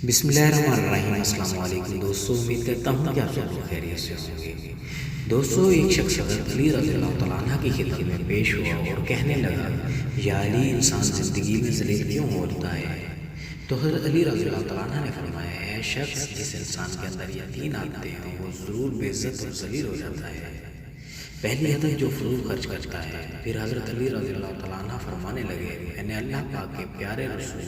بسم اللہ الرحمن الرحیم۔ السلام علیکم دوستو، امید کرتا ہوں کہ آپ سب لوگ خیریت سے ہوں گے۔ دوستو، ایک شخص حضرت علی رضی اللہ تعالیٰ عنہ کی خدمت میں پیش ہوا اور کہنے لگا، یا علی، انسان زندگی میں ذلیل کیوں ہوتا ہے؟ تو حضرت علی رضی اللہ تعالیٰ عنہ نے فرمایا، اے شخص، جس انسان کے اندر یقین آتے ہیں وہ ضرور بے عزت اور ذلیل ہو جاتا ہے۔ پہلی عادت جو فضول خرچ کرتا ہے۔ پھر حضرت علی رضی اللہ تعالیٰ عنہ فرمانے لگے، میں نے اللہ پاک کے پیارے رسول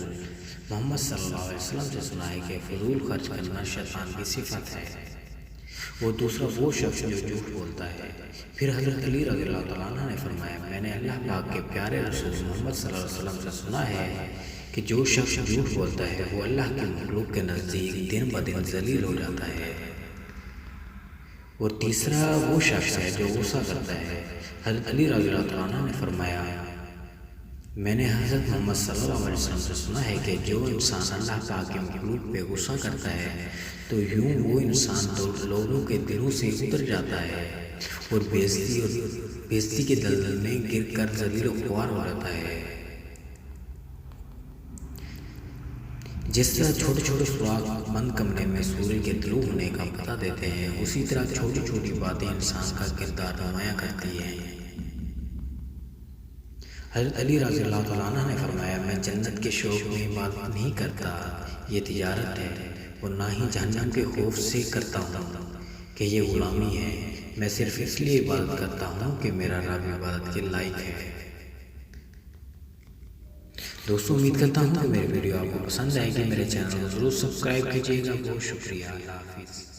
محمد صلی اللہ علیہ وسلم سے سنا ہے کہ فضول خرچ کرنا شیطان کی صفت ہے، اور دوسرا وہ شخص جو جھوٹ بولتا ہے۔ پھر حضرت علی رضی اللہ تعالیٰ عنہ نے فرمایا، میں نے اللہ پاک کے پیارے رسول محمد صلی اللہ علیہ وسلم سے سنا ہے کہ جو شخص جھوٹ بولتا ہے وہ اللہ کے مخلوق کے نزدیک دن بدن ذلیل ہو جاتا ہے، اور تیسرا وہ شخص ہے جو غصہ کرتا ہے۔ حضرت علی رضی اللہ تعالیٰ عنہ نے فرمایا، میں نے حضرت محمد صلی اللہ علیہ وسلم سے سنا ہے کہ جو انسان اللہ پاک کے مخلوق پہ غصہ کرتا ہے تو یوں وہ انسان تو لوگوں کے دلوں سے اتر جاتا ہے اور بےعزتی کے دلدل میں گر کر ذلیل و خوار ہو جاتا ہے۔ جس طرح چھوٹے چھوٹے سوراخ بند کمرے میں سورج کے طلوع ہونے کا پتہ دیتے ہیں، اسی طرح چھوٹی چھوٹی باتیں انسان کا کردار نمایاں کرتی ہیں۔ حضرت علی رضی اللہ تعالیٰ عنہ نے فرمایا، میں جنت کے شوق میں عبادت نہیں کرتا، یہ تجارت ہے، اور نہ ہی جہنم کے خوف سے کرتا ہوں کہ یہ غلامی ہے۔ میں صرف اس لیے عبادت کرتا ہوں کہ میرا رب عبادت کے لائق ہے۔ دوستو، امید کرتا ہوں کہ میری ویڈیو آپ کو پسند آئے گی۔ میرے چینل کو ضرور سبسکرائب کیجیے گا۔ بہت شکریہ، اللہ حافظ۔